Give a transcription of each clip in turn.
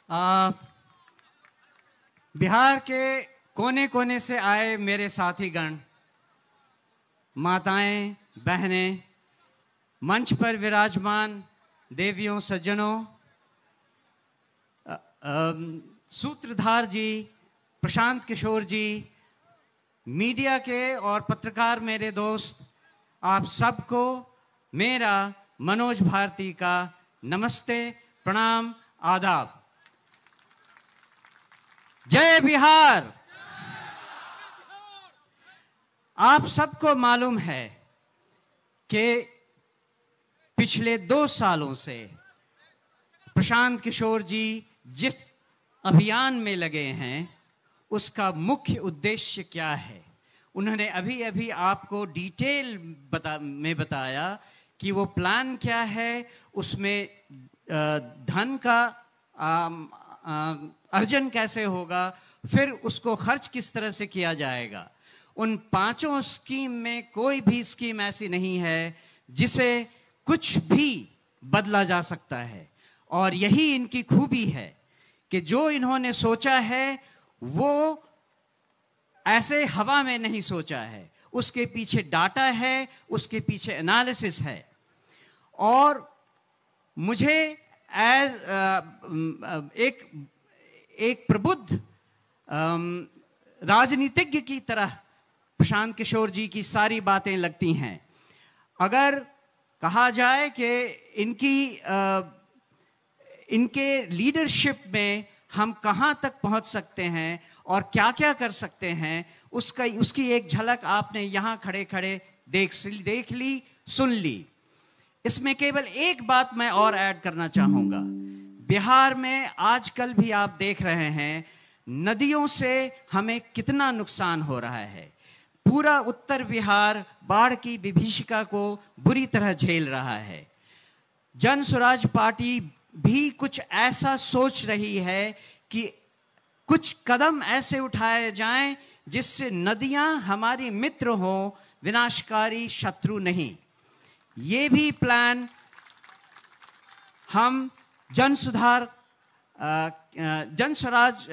आ, बिहार के कोने कोने से आए मेरे साथीगण, माताएं, बहनें, मंच पर विराजमान देवियों, सज्जनों, सूत्रधार जी, प्रशांत किशोर जी, मीडिया के और पत्रकार मेरे दोस्त, आप सबको मेरा मनोज भारती का नमस्ते, प्रणाम, आदाब। जय बिहार। आप सबको मालूम है कि पिछले 2 सालों से प्रशांत किशोर जी जिस अभियान में लगे हैं उसका मुख्य उद्देश्य क्या है। उन्होंने अभी अभी आपको डिटेल में बताया कि वो प्लान क्या है, उसमें धन का अर्जन कैसे होगा, फिर उसको खर्च किस तरह से किया जाएगा। उन 5 स्कीम में कोई भी स्कीम ऐसी नहीं है जिसे कुछ भी बदला जा सकता है, और यही इनकी खूबी है कि जो इन्होंने सोचा है वो ऐसे हवा में नहीं सोचा है, उसके पीछे डाटा है, उसके पीछे एनालिसिस है। और मुझे एक प्रबुद्ध राजनीतिज्ञ की तरह प्रशांत किशोर जी की सारी बातें लगती हैं। अगर कहा जाए कि इनके लीडरशिप में हम कहां तक पहुंच सकते हैं और क्या क्या कर सकते हैं, उसकी एक झलक आपने यहां खड़े खड़े देख ली, सुन ली। इसमें केवल एक बात मैं और ऐड करना चाहूंगा। बिहार में आजकल भी आप देख रहे हैं नदियों से हमें कितना नुकसान हो रहा है। पूरा उत्तर बिहार बाढ़ की विभीषिका को बुरी तरह झेल रहा है। जन स्वराज पार्टी भी कुछ ऐसा सोच रही है कि कुछ कदम ऐसे उठाए जाएं जिससे नदियां हमारी मित्र हों, विनाशकारी शत्रु नहीं। ये भी प्लान हम जन स्वराज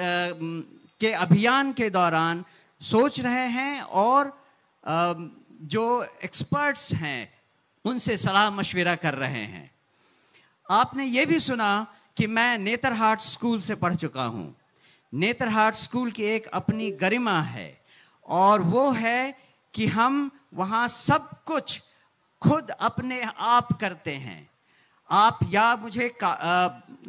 के अभियान के दौरान सोच रहे हैं, और जो एक्सपर्ट्स हैं उनसे सलाह मशविरा कर रहे हैं। आपने ये भी सुना कि मैं नेतरहाट स्कूल से पढ़ चुका हूं। नेतरहाट स्कूल की एक अपनी गरिमा है, और वो है कि हम वहां सब कुछ खुद अपने आप करते हैं। आप या मुझे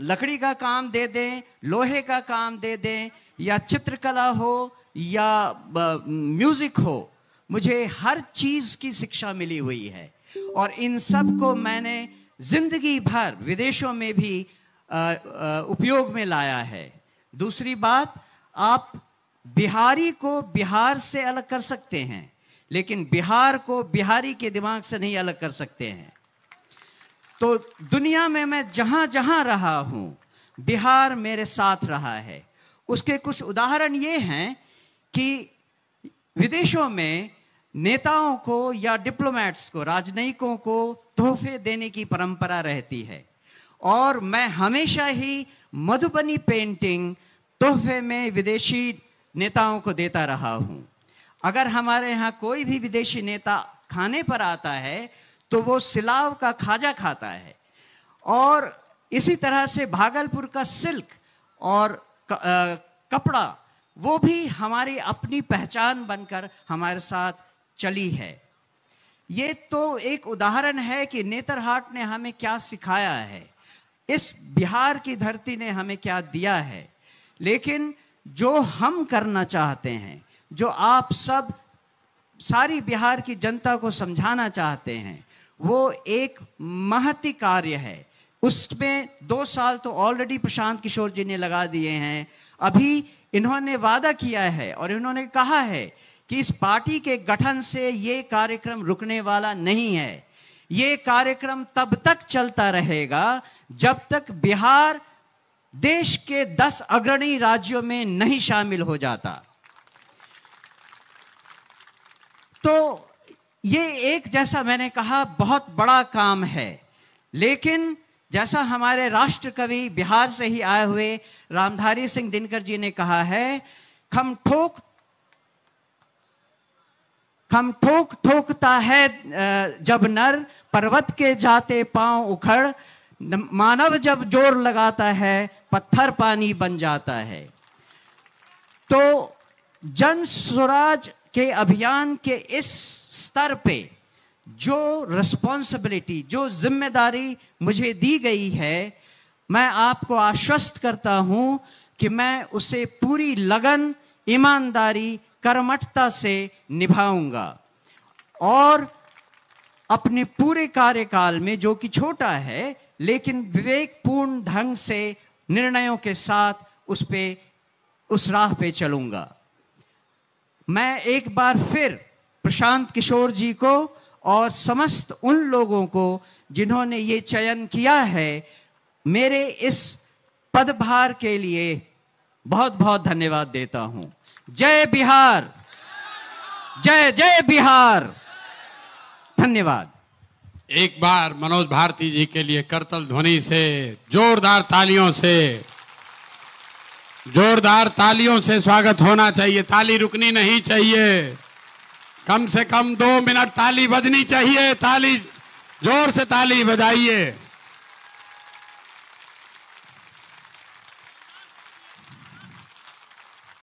लकड़ी का काम दे दें, लोहे का काम दे दें, या चित्रकला हो या म्यूजिक हो, मुझे हर चीज की शिक्षा मिली हुई है, और इन सब को मैंने जिंदगी भर विदेशों में भी उपयोग में लाया है। दूसरी बात, आप बिहारी को बिहार से अलग कर सकते हैं, लेकिन बिहार को बिहारी के दिमाग से नहीं अलग कर सकते हैं। तो दुनिया में मैं जहां जहां रहा हूं, बिहार मेरे साथ रहा है। उसके कुछ उदाहरण ये हैं कि विदेशों में नेताओं को या डिप्लोमेट्स को, राजनयिकों को तोहफे देने की परंपरा रहती है, और मैं हमेशा ही मधुबनी पेंटिंग तोहफे में विदेशी नेताओं को देता रहा हूं। अगर हमारे यहाँ कोई भी विदेशी नेता खाने पर आता है तो वो सिलाव का खाजा खाता है। और इसी तरह से भागलपुर का सिल्क और कपड़ा, वो भी हमारी अपनी पहचान बनकर हमारे साथ चली है। ये तो एक उदाहरण है कि नेतरहाट ने हमें क्या सिखाया है, इस बिहार की धरती ने हमें क्या दिया है। लेकिन जो हम करना चाहते हैं, जो आप सब सारी बिहार की जनता को समझाना चाहते हैं, वो एक महती कार्य है। उसमें 2 साल तो ऑलरेडी प्रशांत किशोर जी ने लगा दिए हैं। अभी इन्होंने वादा किया है और इन्होंने कहा है कि इस पार्टी के गठन से ये कार्यक्रम रुकने वाला नहीं है। ये कार्यक्रम तब तक चलता रहेगा जब तक बिहार देश के 10 अग्रणी राज्यों में नहीं शामिल हो जाता। तो ये एक, जैसा मैंने कहा, बहुत बड़ा काम है, लेकिन जैसा हमारे राष्ट्र कवि बिहार से ही आए हुए रामधारी सिंह दिनकर जी ने कहा है, खम ठोक ठोकता है जब नर, पर्वत के जाते पांव उखड़, मानव जब जोर लगाता है पत्थर पानी बन जाता है। तो जन स्वराज के अभियान के इस स्तर पे जो रिस्पॉन्सिबिलिटी, जो जिम्मेदारी मुझे दी गई है, मैं आपको आश्वस्त करता हूं कि मैं उसे पूरी लगन, ईमानदारी, कर्मठता से निभाऊंगा और अपने पूरे कार्यकाल में, जो कि छोटा है लेकिन विवेकपूर्ण ढंग से निर्णयों के साथ उस राह पे चलूंगा। मैं एक बार फिर प्रशांत किशोर जी को और समस्त उन लोगों को जिन्होंने ये चयन किया है, मेरे इस पदभार के लिए बहुत बहुत धन्यवाद देता हूं। जय बिहार, जय जय बिहार। धन्यवाद। एक बार मनोज भारती जी के लिए करतल ध्वनि से, जोरदार तालियों से स्वागत होना चाहिए। ताली रुकनी नहीं चाहिए, कम से कम 2 मिनट ताली बजनी चाहिए। ताली, जोर से ताली बजाइए।